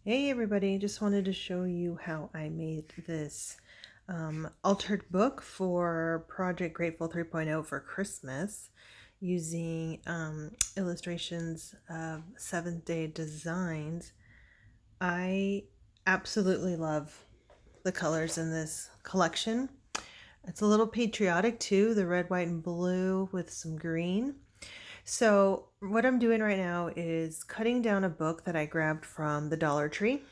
Hey everybody, just wanted to show you how I made this altered book for Project Gr8tful 3.0 for Christmas using illustrations of Seventh Day Designs. I absolutely love the colors in this collection. It's a little patriotic too, the red, white, and blue with some green. So what I'm doing right now is cutting down a book that I grabbed from the Dollar Tree.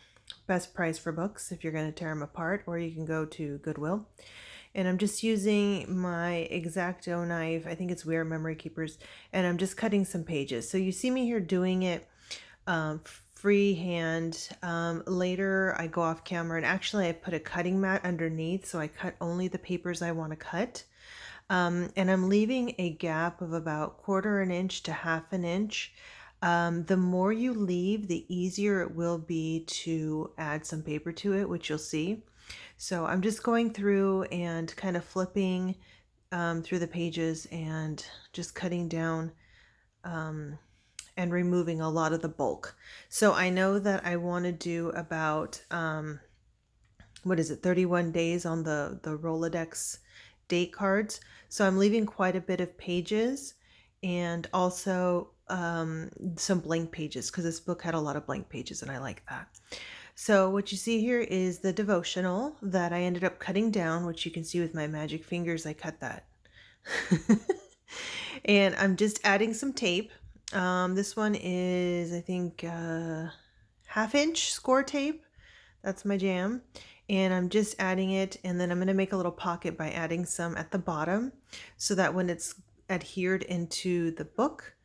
Best price for books if you're going to tear them apart, or you can go to Goodwill. And I'm just using my X-Acto knife. I think it's Weird Memory Keepers. And I'm just cutting some pages. So you see me here doing it freehand. Later I go off camera and actually I put a cutting mat underneath. So I cut only the papers I want to cut. And I'm leaving a gap of about 1/4 inch to 1/2 inch. The more you leave, the easier it will be to add some paper to it, which you'll see. So I'm just going through and kind of flipping through the pages and just cutting down and removing a lot of the bulk. So I know that I want to do about, 31 days on the Rolodex date cards. So I'm leaving quite a bit of pages and also some blank pages because this book had a lot of blank pages and I like that. So what you see here is the devotional that I ended up cutting down, which you can see with my magic fingers, I cut that. And I'm just adding some tape. This one is, I think, 1/2 inch score tape. That's my jam. And I'm just adding it, and then I'm going to make a little pocket by adding some at the bottom so that when it's adhered into the book,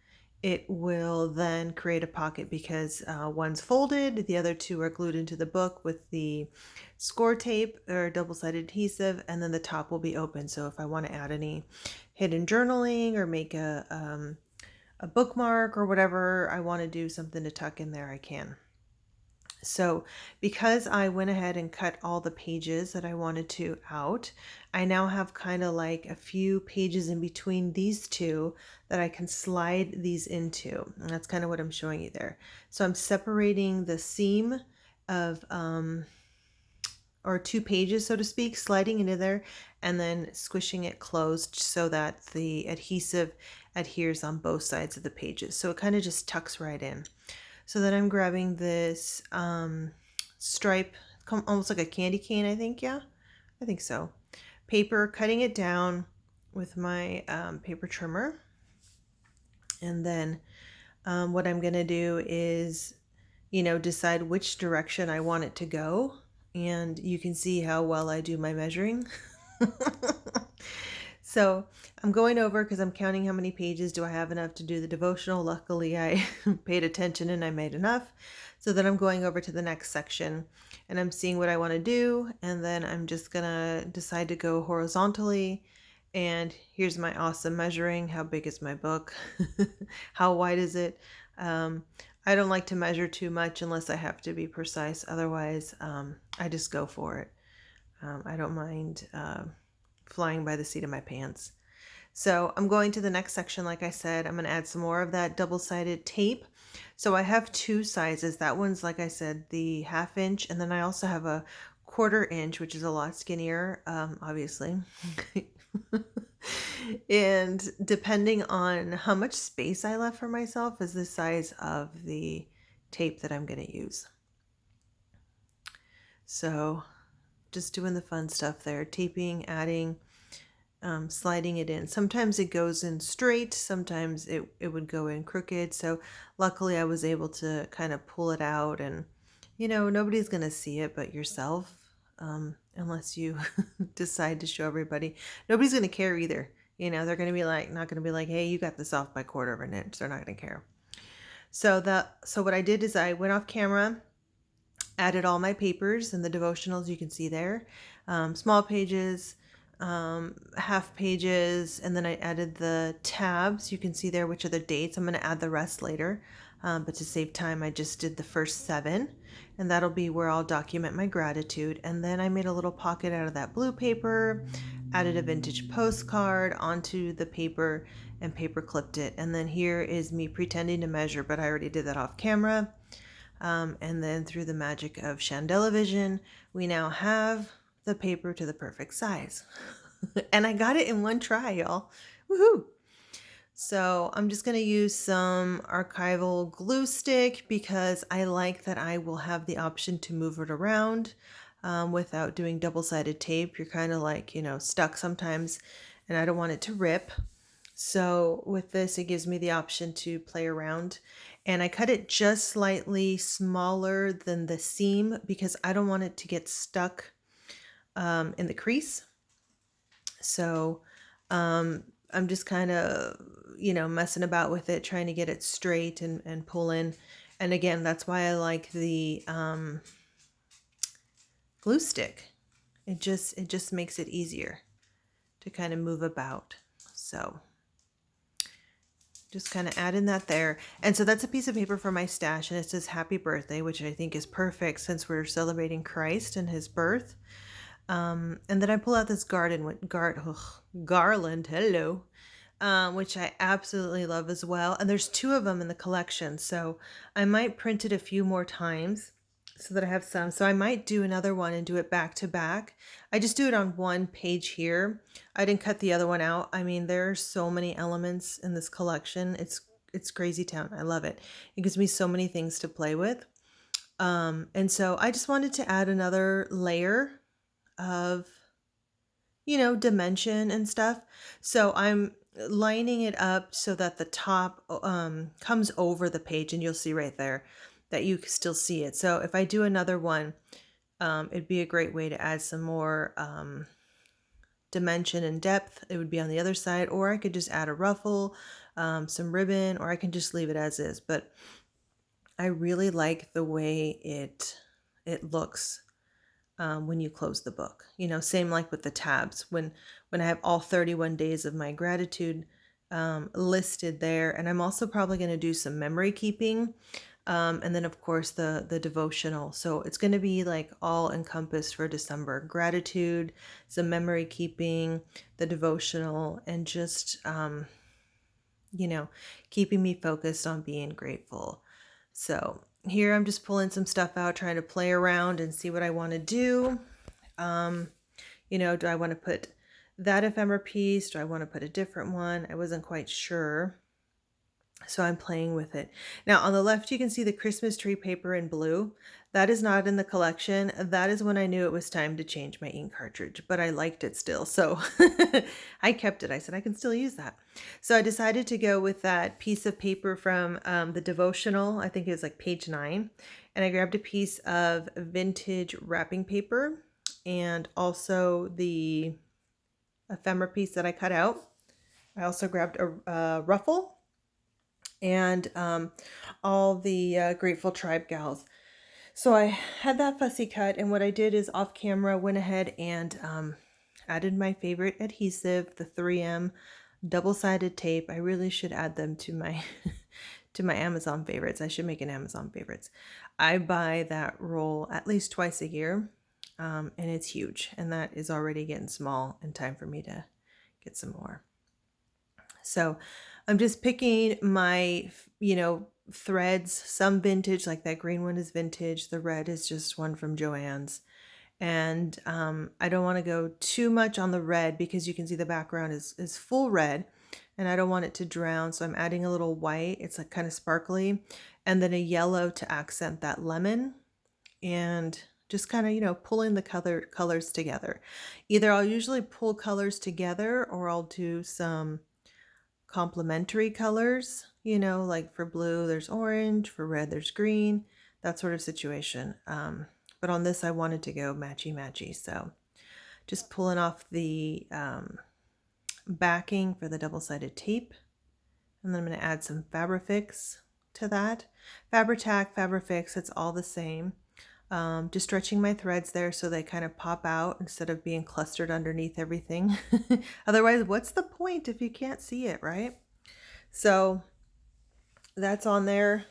it will then create a pocket because one's folded, the other two are glued into the book with the score tape or double-sided adhesive, and then the top will be open. So if I want to add any hidden journaling or make a bookmark or whatever I want to do, something to tuck in there, I can. So because I went ahead and cut all the pages that I wanted to out, I now have kind of like a few pages in between these two that I can slide these into. And that's kind of what I'm showing you there. So I'm separating the seam of, or 2 pages, so to speak, sliding into there and then squishing it closed so that the adhesive adheres on both sides of the pages. So it kind of just tucks right in. So then I'm grabbing this stripe, almost like a candy cane, I think. Yeah, I think so. Paper, cutting it down with my paper trimmer. And then what I'm going to do is, decide which direction I want it to go. And you can see how well I do my measuring. So I'm going over because I'm counting how many pages do I have enough to do the devotional. Luckily, I paid attention and I made enough. So then I'm going over to the next section and I'm seeing what I want to do. And then I'm just going to decide to go horizontally. And here's my awesome measuring. How big is my book? How wide is it? I don't like to measure too much unless I have to be precise. Otherwise, I just go for it. I don't mind flying by the seat of my pants. So I'm going to the next section. Like I said, I'm going to add some more of that double-sided tape. So I have 2 sizes. That one's, like I said, the 1/2 inch. And then I also have a 1/4 inch, which is a lot skinnier, obviously. And depending on how much space I left for myself is the size of the tape that I'm going to use. So just doing the fun stuff there, taping, adding, sliding it in. Sometimes it goes in straight, sometimes it would go in crooked. So luckily I was able to kind of pull it out and, nobody's going to see it but yourself, unless you decide to show everybody. Nobody's going to care either. They're going to be like, not going to be like, hey, you got this off by 1/4 inch. They're not going to care. So what I did is I went off camera, added all my papers and the devotionals you can see there, small pages, 1/2 pages, and then I added the tabs. You can see there which are the dates. I'm going to add the rest later, but to save time I just did the first 7, and that'll be where I'll document my gratitude. And then I made a little pocket out of that blue paper, added a vintage postcard onto the paper and paper clipped it. And then here is me pretending to measure, but I already did that off camera. And then through the magic of Chandelivision, we now have the paper to the perfect size. And I got it in one try, y'all. Woohoo! So I'm just going to use some archival glue stick because I like that I will have the option to move it around without doing double-sided tape. You're kind of like, stuck sometimes, and I don't want it to rip. So with this, it gives me the option to play around. And I cut it just slightly smaller than the seam because I don't want it to get stuck in the crease. So I'm just kind of, messing about with it, trying to get it straight and pull in. And again, that's why I like the glue stick. It just makes it easier to kind of move about. So just kind of add in that there. And so that's a piece of paper for my stash, and it says happy birthday, which I think is perfect since we're celebrating Christ and his birth. And then I pull out this garland, hello, which I absolutely love as well. And there's 2 of them in the collection, so I might print it a few more times so that I have some. So I might do another one and do it back to back. I just do it on one page here. I didn't cut the other one out. I mean, there are so many elements in this collection. It's crazy town. I love it. It gives me so many things to play with. And so I just wanted to add another layer of, dimension and stuff. So I'm lining it up so that the top comes over the page, and you'll see right there that you can still see it. So if I do another one, it'd be a great way to add some more dimension and depth. It would be on the other side, or I could just add a ruffle, some ribbon, or I can just leave it as is. But I really like the way it looks when you close the book. Same like with the tabs. When I have all 31 days of my gratitude listed there, and I'm also probably going to do some memory keeping, and then of course the devotional. So it's going to be like all encompassed for December: gratitude, some memory keeping, the devotional, and just keeping me focused on being grateful. So here I'm just pulling some stuff out, trying to play around and see what I want to do. Do I want to put that ephemera piece? Do I want to put a different one? I wasn't quite sure. So I'm playing with it. Now on the left, you can see the Christmas tree paper in blue. That is not in the collection. That is when I knew it was time to change my ink cartridge, but I liked it still. So I kept it. I said, I can still use that. So I decided to go with that piece of paper from the devotional. I think it was like page 9. And I grabbed a piece of vintage wrapping paper and also the ephemera piece that I cut out. I also grabbed a ruffle and all the Grateful Tribe gals. So I had that fussy cut, and what I did is off camera went ahead and added my favorite adhesive, the 3M double-sided tape. I really should add them to my to my Amazon favorites. I should make an Amazon favorites. I buy that roll at least twice a year, and it's huge, and that is already getting small and time for me to get some more. So I'm just picking my, threads, some vintage, like that green one is vintage. The red is just one from Joann's. And I don't want to go too much on the red because you can see the background is full red and I don't want it to drown. So I'm adding a little white. It's like kind of sparkly, and then a yellow to accent that lemon, and just kind of, pulling the colors together. Either I'll usually pull colors together or I'll do some complementary colors, like for blue there's orange, for red there's green, that sort of situation. But on this I wanted to go matchy, so just pulling off the backing for the double-sided tape, and then I'm going to add some Fabrifix to that. Fabri-Tac, Fabrifix, it's all the same. Just stretching my threads there so they kind of pop out instead of being clustered underneath everything. Otherwise, what's the point if you can't see it, right? So that's on there.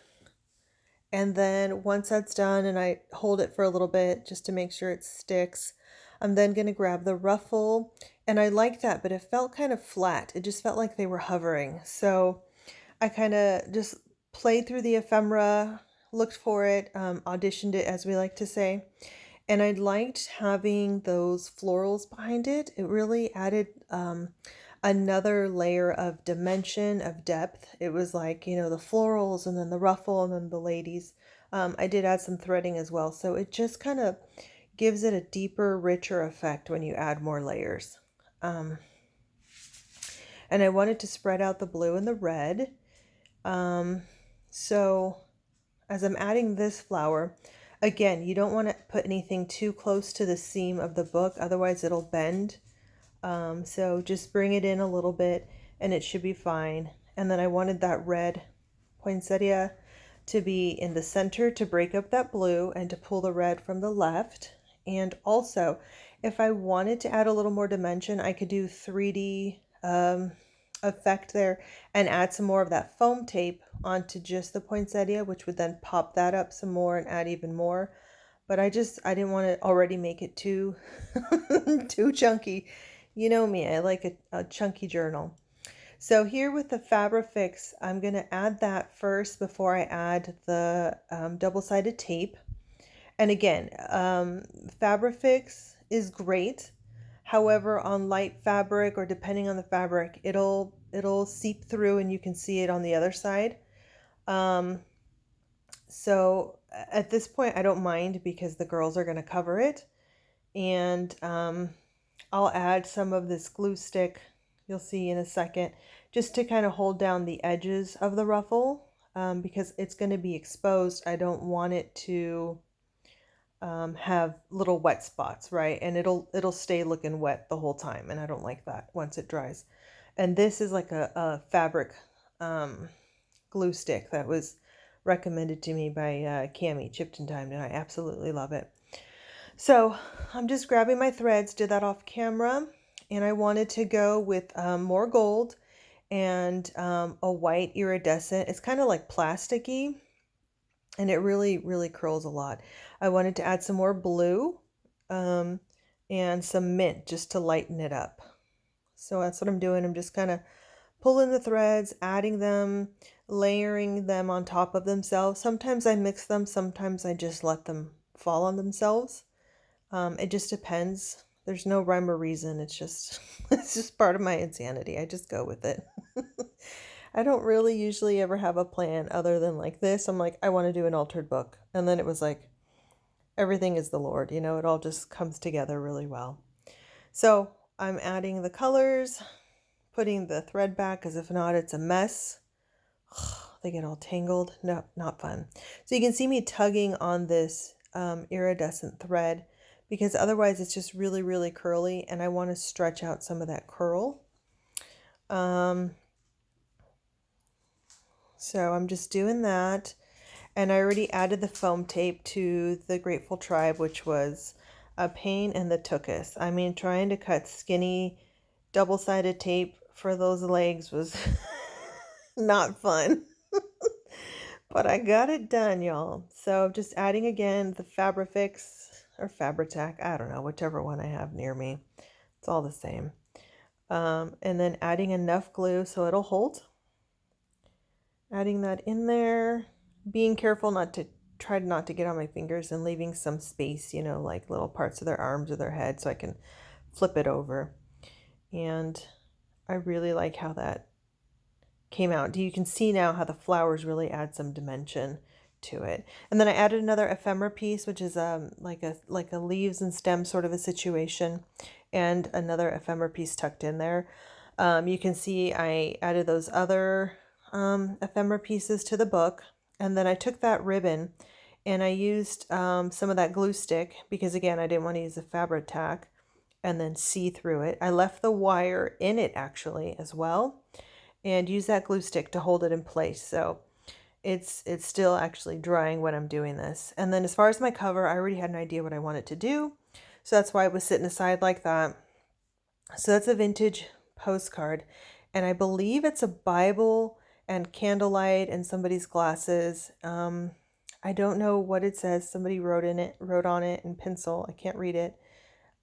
And then once that's done and I hold it for a little bit just to make sure it sticks, I'm then going to grab the ruffle. And I like that, but it felt kind of flat. It just felt like they were hovering. So I kind of just played through the ephemera, looked for it, auditioned it, as we like to say. And I liked having those florals behind it. It really added another layer of dimension, of depth. It was like, you know, the florals and then the ruffle and then the ladies. I did add some threading as well. So it just kind of gives it a deeper, richer effect when you add more layers. And I wanted to spread out the blue and the red. So as I'm adding this flower, again, you don't want to put anything too close to the seam of the book, otherwise it'll bend. So just bring it in a little bit and it should be fine. And then I wanted that red poinsettia to be in the center to break up that blue and to pull the red from the left. And also, if I wanted to add a little more dimension, I could do 3D effect there and add some more of that foam tape onto just the poinsettia, which would then pop that up some more and add even more. But I didn't want to already make it too too chunky. You know me, I like a chunky journal. So here with the Fabrifix, I'm going to add that first before I add the double-sided tape. And again, Fabrifix is great. However, on light fabric or depending on the fabric, it'll seep through and you can see it on the other side. So at this point, I don't mind because the girls are going to cover it. And I'll add some of this glue stick, you'll see in a second, just to kind of hold down the edges of the ruffle because it's going to be exposed. I don't want it to have little wet spots, right? And it'll stay looking wet the whole time, and I don't like that once it dries. And this is like a fabric glue stick that was recommended to me by Cami, Chipped in Time, and I absolutely love it. So I'm just grabbing my threads, did that off camera, and I wanted to go with more gold and a white iridescent. It's kind of like plasticky, and it really, really curls a lot. I wanted to add some more blue and some mint just to lighten it up. So that's what I'm doing. I'm just kind of pulling the threads, adding them, layering them on top of themselves. Sometimes I mix them, sometimes I just let them fall on themselves. It just depends. There's no rhyme or reason. It's just it's just part of my insanity. I just go with it. I don't really usually ever have a plan other than like this. I'm like, I want to do an altered book. And then it was like, everything is the Lord, you know, it all just comes together really well. So I'm adding the colors, putting the thread back, because if not, it's a mess. They get all tangled. No, not fun. So you can see me tugging on this iridescent thread because otherwise it's just really, really curly and I want to stretch out some of that curl. So I'm just doing that. And I already added the foam tape to the Grateful Tribe, which was a pain in the tuchus. I mean, trying to cut skinny double-sided tape for those legs was not fun. But I got it done, y'all. So just adding again the Fabrifix or Fabri-Tac, I don't know, whichever one I have near me. It's all the same. And then adding enough glue so it'll hold. Adding that in there, being careful not to try not to get on my fingers and leaving some space, you know, like little parts of their arms or their head so I can flip it over. And I really like how that came out. You can see now how the flowers really add some dimension to it. And then I added another ephemera piece, which is like a leaves and stems sort of a situation, and another ephemera piece tucked in there. You can see I added those other ephemera pieces to the book, and then I took that ribbon and I used some of that glue stick because again I didn't want to use a Fabri-Tac and then see through it. I left the wire in it actually as well and use that glue stick to hold it in place. So it's still actually drying when I'm doing this. And then as far as my cover, I already had an idea what I wanted to do. So that's why it was sitting aside like that. So that's a vintage postcard. And I believe it's a Bible and candlelight and somebody's glasses. I don't know what it says. Somebody wrote on it in pencil. I can't read it.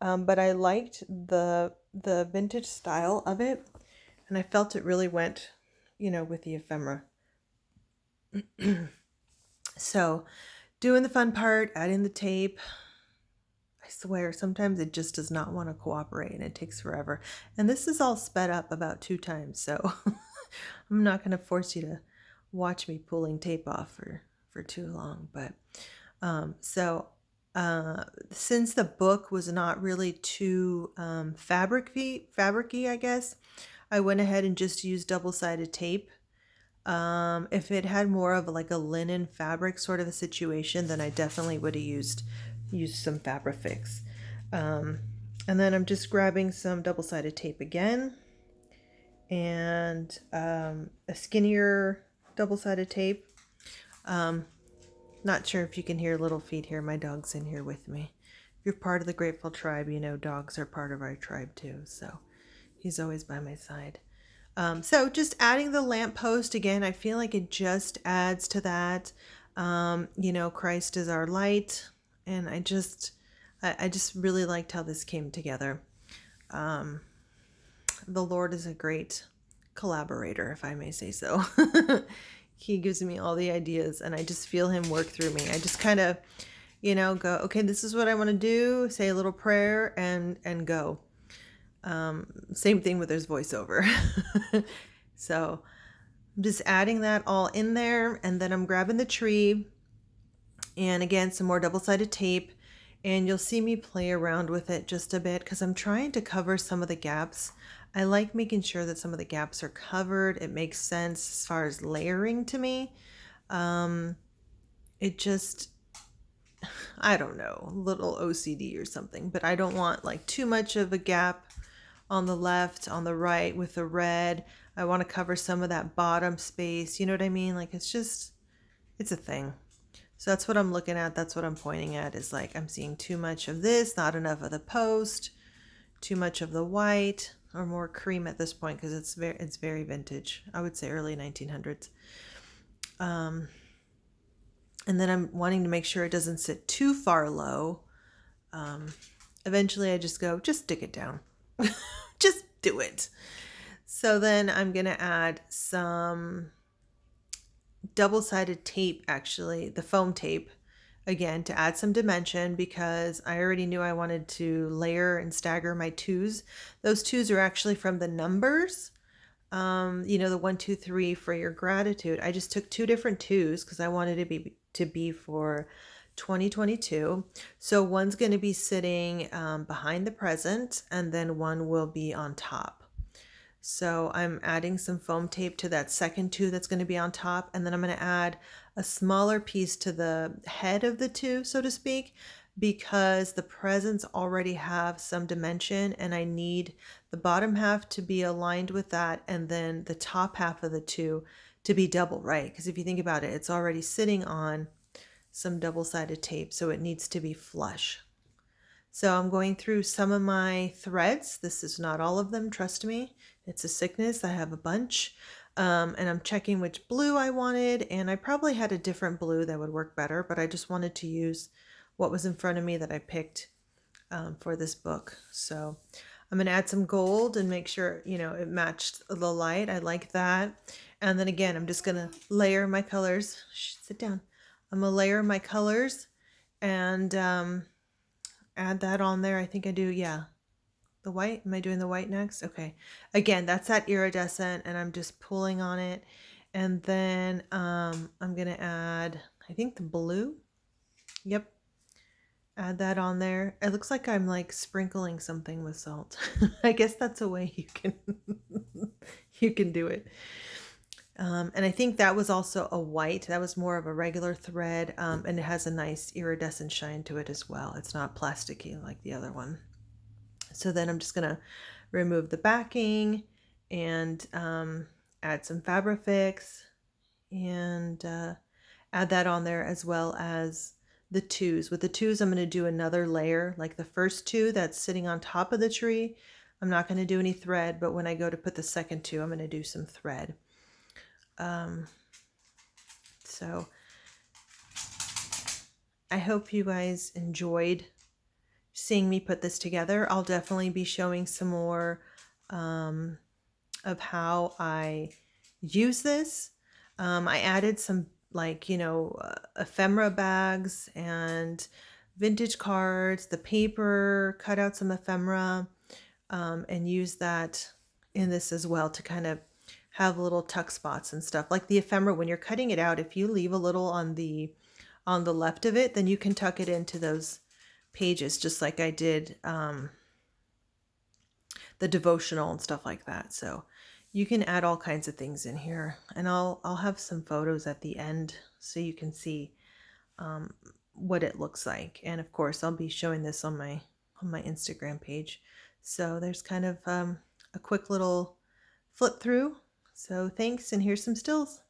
But I liked the vintage style of it. And I felt it really went, you know, with the ephemera. So So doing the fun part, adding the tape. I swear, sometimes it just does not want to cooperate and it takes forever. And this is all sped up about 2 times, so I'm not going to force you to watch me pulling tape off for too long. But so since the book was not really too fabricy, I guess, I went ahead and just used double-sided tape. If it had more of like a linen fabric sort of a situation, then I definitely would have used some Fabrifix. And then I'm just grabbing some double-sided tape again, and a skinnier double-sided tape. Not sure if you can hear little feet here. My dog's in here with me. If you're part of the Grateful tribe, you know dogs are part of our tribe too, so he's always by my side. So just adding the lamppost again, I feel like it just adds to that. Christ is our light, and I just really liked how this came together. The Lord is a great collaborator, if I may say so. He gives me all the ideas, and I just feel him work through me. I just kind of, go, okay, this is what I want to do, say a little prayer, and go. Same thing with his voiceover. So I'm just adding that all in there, and then I'm grabbing the tree, and again, some more double-sided tape, and you'll see me play around with it just a bit because I'm trying to cover some of the gaps. I like making sure that some of the gaps are covered. It makes sense as far as layering to me. It just, I don't know, a little OCD or something, but I don't want like too much of a gap on the left, on the right with the red. I want to cover some of that bottom space. You know what I mean? Like it's a thing. So that's what I'm looking at. That's what I'm pointing at, is like I'm seeing too much of this, not enough of the post, too much of the white, or more cream at this point because it's very vintage. I would say early 1900s. And then I'm wanting to make sure it doesn't sit too far low. Eventually I just go, just stick it down. Just do it. So then I'm going to add some double-sided tape, actually, the foam tape, again, to add some dimension because I already knew I wanted to layer and stagger my twos. Those twos are actually from the numbers. The 1, 2, 3 for your gratitude. I just took 2 different twos because I wanted it to be for 2022. So one's going to be sitting behind the present, and then one will be on top. So I'm adding some foam tape to that second 2 that's going to be on top, and then I'm going to add a smaller piece to the head of the 2, so to speak, because the presents already have some dimension, and I need the bottom half to be aligned with that, and then the top half of the 2 to be double, right? Because if you think about it, it's already sitting on some double-sided tape, so it needs to be flush. So I'm going through some of my threads. This is not all of them, trust me. It's a sickness. I have a bunch. And I'm checking which blue I wanted, and I probably had a different blue that would work better, but I just wanted to use what was in front of me that I picked for this book. So I'm going to add some gold and make sure, it matched the light. I like that. And then again, I'm just going to layer my colors. Shh, sit down. I'm going to layer my colors and add that on there. I think I do, yeah. The white, am I doing the white next? Okay. Again, that's that iridescent, and I'm just pulling on it. And then I'm going to add, I think, the blue. Yep. Add that on there. It looks like I'm like sprinkling something with salt. I guess that's a way you can do it. And I think that was also a white. That was more of a regular thread, and it has a nice iridescent shine to it as well. It's not plasticky like the other one. So then I'm just going to remove the backing and add some Fabrifix and add that on there, as well as the twos. With the twos, I'm going to do another layer, like the first 2 that's sitting on top of the tree. I'm not going to do any thread, but when I go to put the second 2, I'm going to do some thread. So I hope you guys enjoyed seeing me put this together. I'll definitely be showing some more of how I use this. I added some like, ephemera bags and vintage cards, the paper, cut out some ephemera, and use that in this as well to kind of have little tuck spots and stuff. Like the ephemera, when you're cutting it out, if you leave a little on the left of it, then you can tuck it into those pages, just like I did the devotional and stuff like that. So you can add all kinds of things in here, and I'll have some photos at the end so you can see what it looks like. And of course, I'll be showing this on my Instagram page. So there's kind of a quick little flip through. So thanks, and here's some stills.